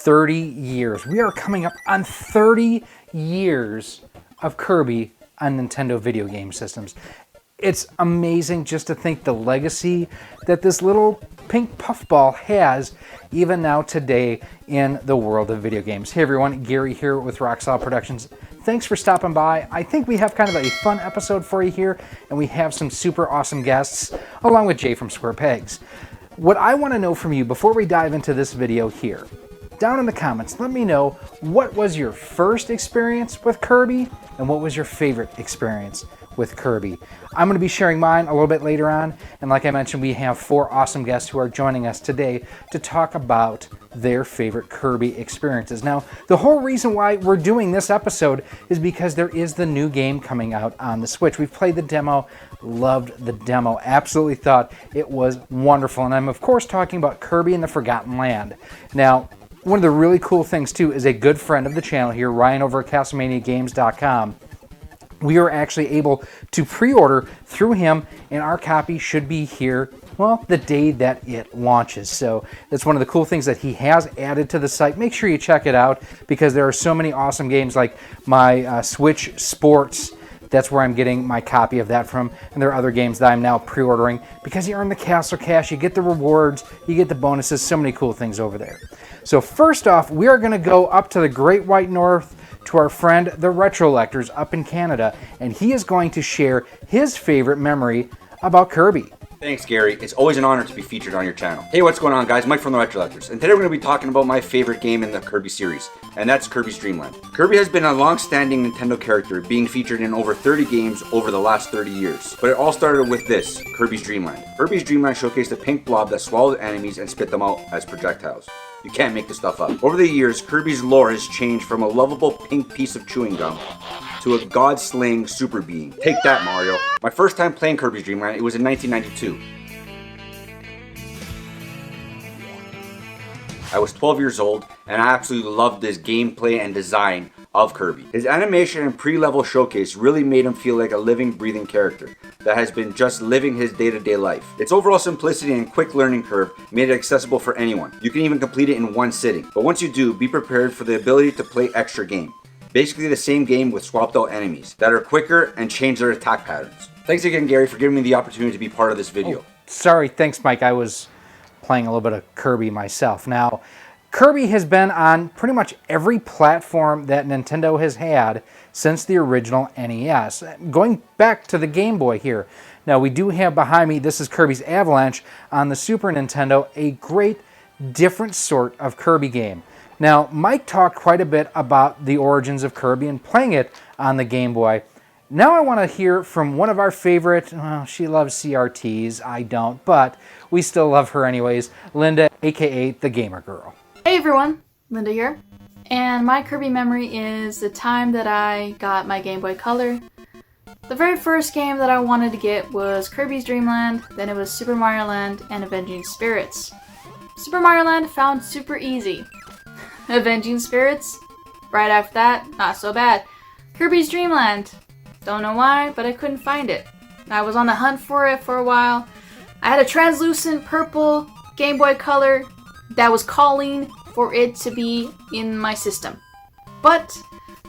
30 years. We are coming up on 30 years of Kirby on Nintendo video game systems. It's amazing just to think the legacy that this little pink puffball has even now today in the world of video games. Hey everyone, Gary here with HAL Productions. Thanks for stopping by. I think we have kind of a fun episode for you here, and we have some super awesome guests along with Jay from Square Pegs. What I want to know from you before we dive into this video here, down in the comments, let me know what was your first experience with Kirby and what was your favorite experience with Kirby. I'm going to be sharing mine a little bit later on, and like I mentioned, we have 4 awesome guests who are joining us today to talk about their favorite Kirby experiences. Now, the whole reason why we're doing this episode is because there is the new game coming out on the Switch. We've played the demo, loved the demo, absolutely thought it was wonderful, and I'm of course talking about Kirby and the Forgotten Land. Now, one of the really cool things too is a good friend of the channel here, Ryan over at CastlemaniaGames.com. We are actually able to pre-order through him, and our copy should be here, well, the day that it launches. So that's one of the cool things that he has added to the site. Make sure you check it out because there are so many awesome games like my Switch Sports. That's where I'm getting my copy of that from. And there are other games that I'm now pre-ordering because you earn the Castle Cash, you get the rewards, you get the bonuses, so many cool things over there. So first off, we are going to go up to the Great White North to our friend, the Retrollectors up in Canada, and he is going to share his favorite memory about Kirby. Thanks, Gary. It's always an honor to be featured on your channel. Hey, what's going on, guys? Mike from the Retrollectors, and today we're going to be talking about my favorite game in the Kirby series, and that's Kirby's Dreamland. Kirby has been a long-standing Nintendo character, being featured in over 30 games over the last 30 years. But it all started with this, Kirby's Dreamland. Kirby's Dreamland showcased a pink blob that swallowed enemies and spit them out as projectiles. You can't make this stuff up. Over the years, Kirby's lore has changed from a lovable pink piece of chewing gum to a god-slaying super being. Take that, Mario. My first time playing Kirby's Dreamland, it was in 1992. I was 12 years old, and I absolutely loved this gameplay and design of Kirby. His animation and pre-level showcase really made him feel like a living, breathing character that has been just living his day-to-day life. Its overall simplicity and quick learning curve made it accessible for anyone. You can even complete it in one sitting. But once you do, be prepared for the ability to play extra game. Basically the same game with swapped out enemies that are quicker and change their attack patterns. Thanks again, Gary, for giving me the opportunity to be part of this video. Oh, sorry, thanks, Mike. I was playing a little bit of Kirby myself. Now, Kirby has been on pretty much every platform that Nintendo has had since the original NES, going back to the Game Boy here. Now, we do have behind me, this is Kirby's Avalanche on the Super Nintendo, a great different sort of Kirby game. Now, Mike talked quite a bit about the origins of Kirby and playing it on the Game Boy. Now I want to hear from one of our favorite, well, she loves CRTs, I don't, but we still love her anyways, Linda, aka the Gamer Girl. Hey everyone, Linda here, and my Kirby memory is the time that I got my Game Boy Color. The very first game that I wanted to get was Kirby's Dreamland, then it was Super Mario Land and Avenging Spirits. Super Mario Land found super easy. Avenging Spirits, right after that, not so bad. Kirby's Dreamland, don't know why, but I couldn't find it. I was on the hunt for it for a while. I had a translucent purple Game Boy Color that was calling for it to be in my system. But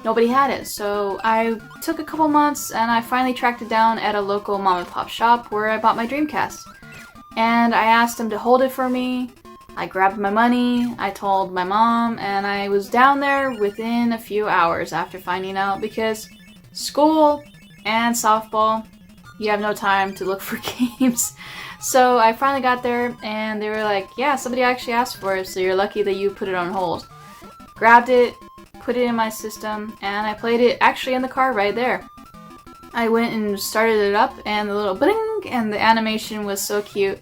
nobody had it, so I took a couple months and I finally tracked it down at a local mom and pop shop where I bought my Dreamcast. And I asked them to hold it for me. I grabbed my money, I told my mom, and I was down there within a few hours after finding out because school and softball, you have no time to look for games. So I finally got there and they were like, yeah, somebody actually asked for it, so you're lucky that you put it on hold. Grabbed it, put it in my system, and I played it actually in the car right there. I went and started it up and the little bling and the animation was so cute.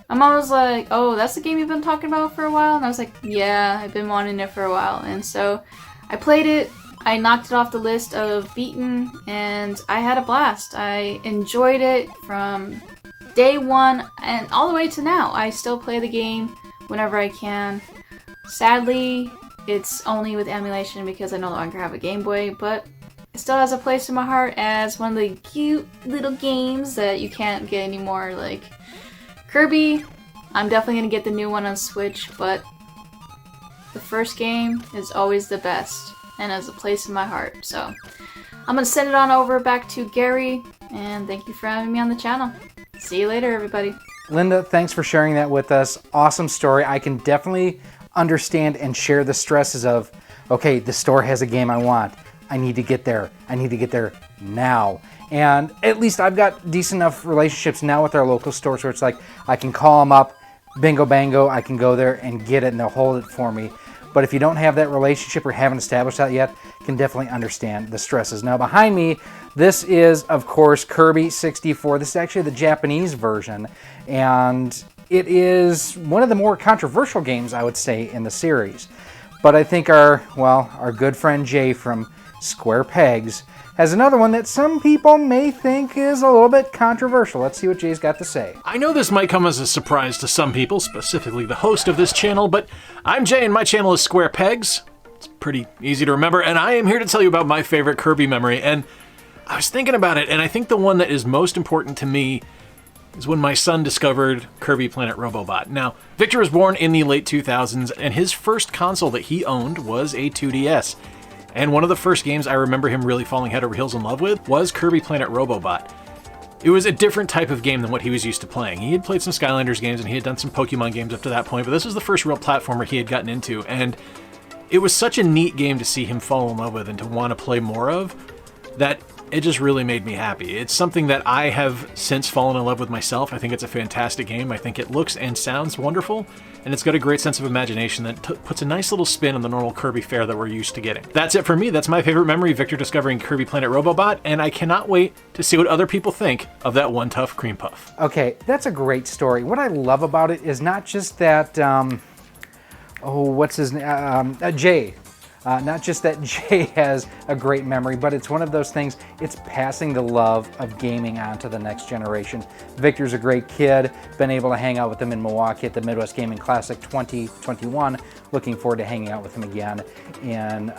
My mom was like, oh, that's the game you've been talking about for a while? And I was like, yeah, I've been wanting it for a while. And so I played it, I knocked it off the list of beaten, and I had a blast. I enjoyed it from day one and all the way to now. I still play the game whenever I can. Sadly, it's only with emulation because I no longer have a Game Boy, but it still has a place in my heart as one of the cute little games that you can't get anymore. Like Kirby, I'm definitely gonna get the new one on Switch, but the first game is always the best and has a place in my heart. So I'm gonna send it on over back to Gary, and thank you for having me on the channel. See you later, everybody. Linda, thanks for sharing that with us. Awesome story. I can definitely understand and share the stresses of, okay, the store has a game I want. I need to get there. I need to get there now. And at least I've got decent enough relationships now with our local stores where it's like I can call them up, bingo bango, I can go there and get it and they'll hold it for me. But if you don't have that relationship or haven't established that yet, you can definitely understand the stresses. Now behind me, this is, of course, Kirby 64. This is actually the Japanese version. And it is one of the more controversial games, I would say, in the series. But I think our good friend Jay from Square Pegs has another one that some people may think is a little bit controversial. Let's see what Jay's got to say. I know this might come as a surprise to some people, specifically the host of this channel, but I'm Jay and my channel is Square Pegs. It's pretty easy to remember, and I am here to tell you about my favorite Kirby memory. And I was thinking about it, and I think the one that is most important to me is when my son discovered Kirby Planet Robobot. Now, Victor was born in the late 2000s, and his first console that he owned was a 2DS. And one of the first games I remember him really falling head over heels in love with was Kirby Planet Robobot. It was a different type of game than what he was used to playing. He had played some Skylanders games and he had done some Pokemon games up to that point, but this was the first real platformer he had gotten into, and it was such a neat game to see him fall in love with and to want to play more of, that it just really made me happy. It's something that I have since fallen in love with myself. I think it's a fantastic game. I think it looks and sounds wonderful, and it's got a great sense of imagination that puts a nice little spin on the normal Kirby fare that we're used to getting. That's it for me. That's my favorite memory, Victor discovering Kirby Planet Robobot, and I cannot wait to see what other people think of that one tough cream puff. Okay, that's a great story. What I love about it is not just that, what's his name? Jay. Not just that Jay has a great memory, but it's one of those things, it's passing the love of gaming on to the next generation. Victor's a great kid, been able to hang out with him in Milwaukee at the Midwest Gaming Classic 2021. Looking forward to hanging out with him again in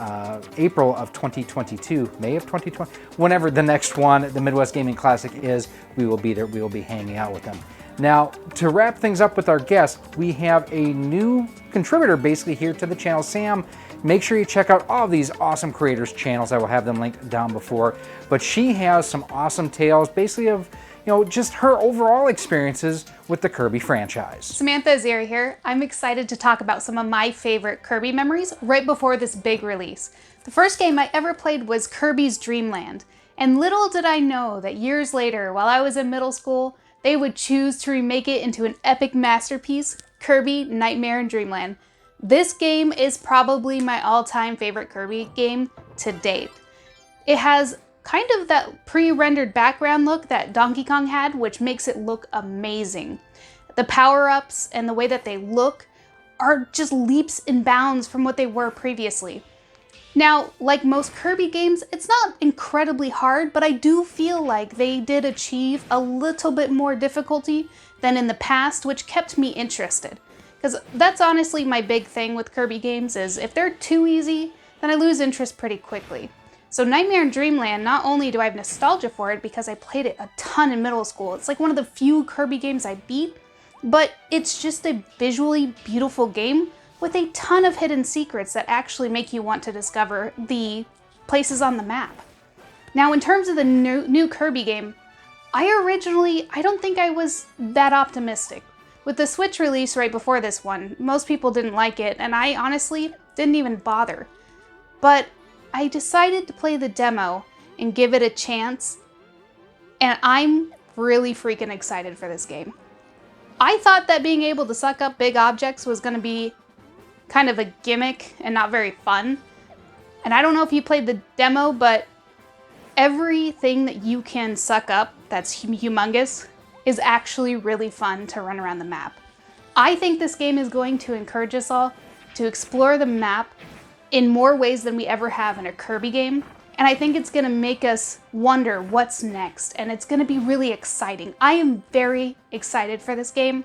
April of 2022, May of 2020, whenever the next one, the Midwest Gaming Classic is, we will be there, we will be hanging out with him. Now, to wrap things up with our guest, we have a new contributor basically here to the channel, Sam. Make sure you check out all of these awesome creators' channels. I will have them linked down before. But she has some awesome tales, basically of, just her overall experiences with the Kirby franchise. Samantha Azira here. I'm excited to talk about some of my favorite Kirby memories right before this big release. The first game I ever played was Kirby's Dreamland. And little did I know that years later, while I was in middle school, they would choose to remake it into an epic masterpiece, Kirby Nightmare in Dreamland. This game is probably my all-time favorite Kirby game to date. It has kind of that pre-rendered background look that Donkey Kong had, which makes it look amazing. The power-ups and the way that they look are just leaps and bounds from what they were previously. Now, like most Kirby games, it's not incredibly hard, but I do feel like they did achieve a little bit more difficulty than in the past, which kept me interested. Because that's honestly my big thing with Kirby games, is if they're too easy, then I lose interest pretty quickly. So Nightmare in Dreamland, not only do I have nostalgia for it because I played it a ton in middle school, it's like one of the few Kirby games I beat, but it's just a visually beautiful game with a ton of hidden secrets that actually make you want to discover the places on the map. Now, in terms of the new Kirby game, I don't think I was that optimistic. With the Switch release right before this one, most people didn't like it, and I honestly didn't even bother. But I decided to play the demo and give it a chance, and I'm really freaking excited for this game. I thought that being able to suck up big objects was going to be kind of a gimmick and not very fun. And I don't know if you played the demo, but everything that you can suck up that's humongous is actually really fun to run around the map. I think this game is going to encourage us all to explore the map in more ways than we ever have in a Kirby game. And I think it's going to make us wonder what's next, and it's going to be really exciting. I am very excited for this game,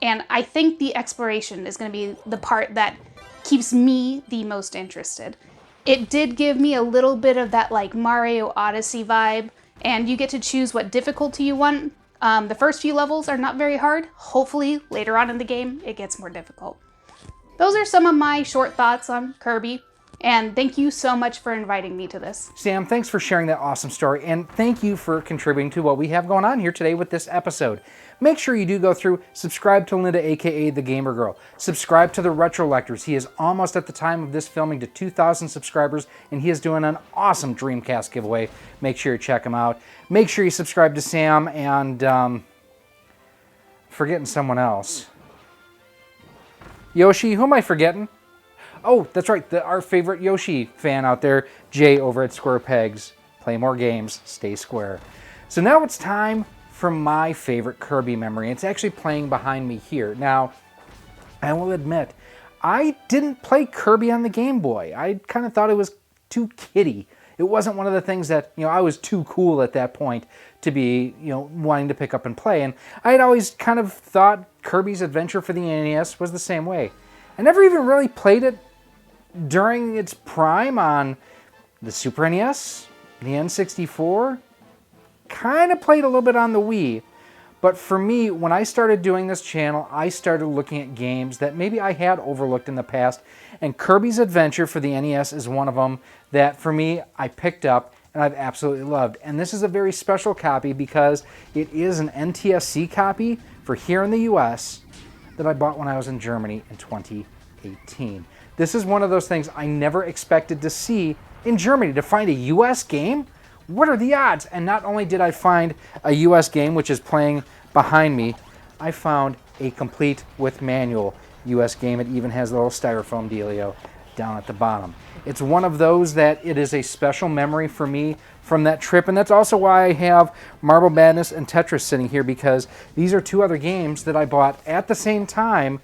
and I think the exploration is going to be the part that keeps me the most interested. It did give me a little bit of that like Mario Odyssey vibe, and you get to choose what difficulty you want. The first few levels are not very hard. Hopefully later on in the game it gets more difficult. Those are some of my short thoughts on Kirby, and thank you so much for inviting me to this. Sam, thanks for sharing that awesome story, and thank you for contributing to what we have going on here today with this episode. Make sure you do go through, subscribe to Linda, aka The Gamer Girl. Subscribe to the Retrollectors. He is almost at the time of this filming to 2,000 subscribers, and he is doing an awesome Dreamcast giveaway. Make sure you check him out. Make sure you subscribe to Sam, and forgetting someone else. Yoshi, who am I forgetting? Oh, that's right, our favorite Yoshi fan out there, Jay over at Square Pegs. Play more games, stay square. So now it's time for my favorite Kirby memory. It's actually playing behind me here. Now, I will admit, I didn't play Kirby on the Game Boy. I kind of thought it was too kiddie. It wasn't one of the things that, I was too cool at that point to be, wanting to pick up and play. And I had always kind of thought Kirby's Adventure for the NES was the same way. I never even really played it during its prime on the Super NES, the N64, kind of played a little bit on the Wii. But for me, when I started doing this channel, I started looking at games that maybe I had overlooked in the past, and Kirby's Adventure for the NES is one of them that, for me, I picked up and I've absolutely loved. And this is a very special copy because it is an NTSC copy for here in the US that I bought when I was in Germany in 2018. This is one of those things I never expected to see in Germany, to find a US game. What are the odds? And not only did I find a US game, which is playing behind me, I found a complete with manual US game. It even has a little styrofoam dealio down at the bottom. It's one of those that it is a special memory for me from that trip, and that's also why I have Marble Madness and Tetris sitting here, because these are two other games that I bought at the same time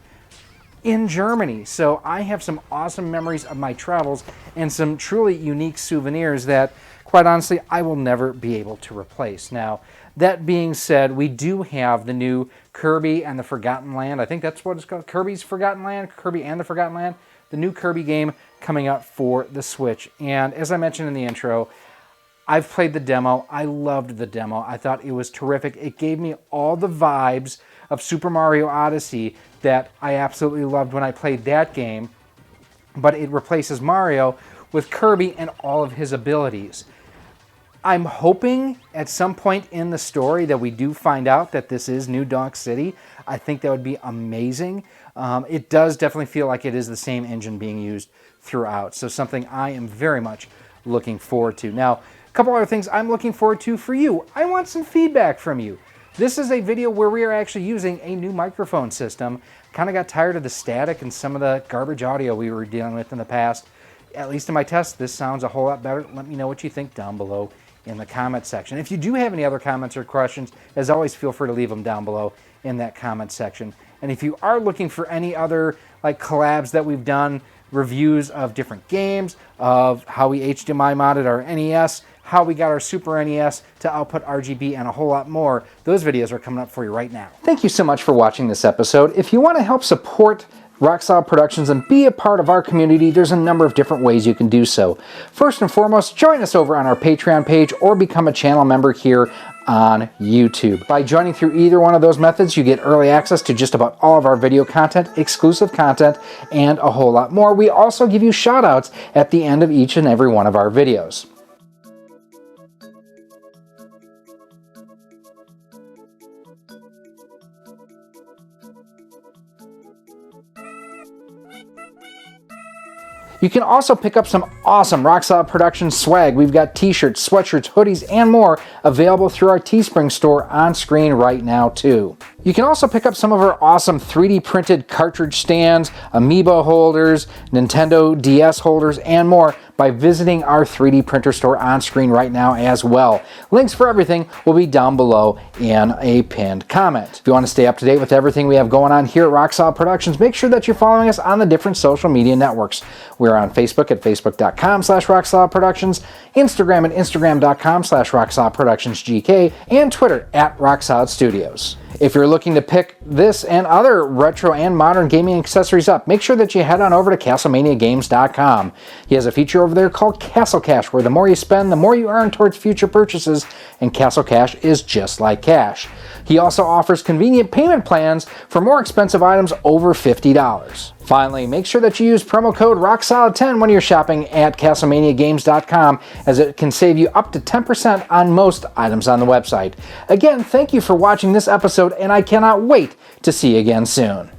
in Germany. So I have some awesome memories of my travels and some truly unique souvenirs that, quite honestly, I will never be able to replace. Now, that being said, we do have the new Kirby and the Forgotten Land. I think that's what it's called, Kirby's Forgotten Land, Kirby and the Forgotten Land. The new Kirby game coming up for the Switch. And as I mentioned in the intro, I've played the demo. I loved the demo. I thought it was terrific. It gave me all the vibes of Super Mario Odyssey that I absolutely loved when I played that game, but it replaces Mario with Kirby and all of his abilities. I'm hoping at some point in the story that we do find out that this is New Donk City. I think that would be amazing. It does definitely feel like it is the same engine being used throughout, so something I am very much looking forward to. Now, a couple other things I'm looking forward to for you. I want some feedback from you. This is a video where we are actually using a new microphone system. Kind of got tired of the static and some of the garbage audio we were dealing with in the past. At least in my test, this sounds a whole lot better. Let me know what you think down below in the comment section. If you do have any other comments or questions, as always, feel free to leave them down below in that comment section. And if you are looking for any other collabs that we've done, reviews of different games, of how we HDMI modded our NES, how we got our Super NES to output RGB, and a whole lot more, those videos are coming up for you right now. Thank you so much for watching this episode. If you want to help support Rock Solid Productions and be a part of our community, there's a number of different ways you can do so. First and foremost, join us over on our Patreon page or become a channel member here on YouTube. By joining through either one of those methods, you get early access to just about all of our video content, exclusive content, and a whole lot more. We also give you shout outs at the end of each and every one of our videos. You can also pick up some awesome Rock Solid Productions swag. We've got t-shirts, sweatshirts, hoodies, and more available through our Teespring store on screen right now too. You can also pick up some of our awesome 3D printed cartridge stands, Amiibo holders, Nintendo DS holders, and more by visiting our 3D printer store on screen right now as well. Links for everything will be down below in a pinned comment. If you want to stay up to date with everything we have going on here at Rock Solid Productions, make sure that you're following us on the different social media networks. We're on Facebook at facebook.com/RockSolidProductions, Instagram at instagram.com/RockSolidProductionsGK, and Twitter at RockSolidStudios. If you're looking to pick this and other retro and modern gaming accessories up, make sure that you head on over to CastlemaniaGames.com. He has a feature over there called Castle Cash, where the more you spend, the more you earn towards future purchases, and Castle Cash is just like cash. He also offers convenient payment plans for more expensive items over $50. Finally, make sure that you use promo code ROCKSOLID10 when you're shopping at CastlemaniaGames.com, as it can save you up to 10% on most items on the website. Again, thank you for watching this episode, and I cannot wait to see you again soon.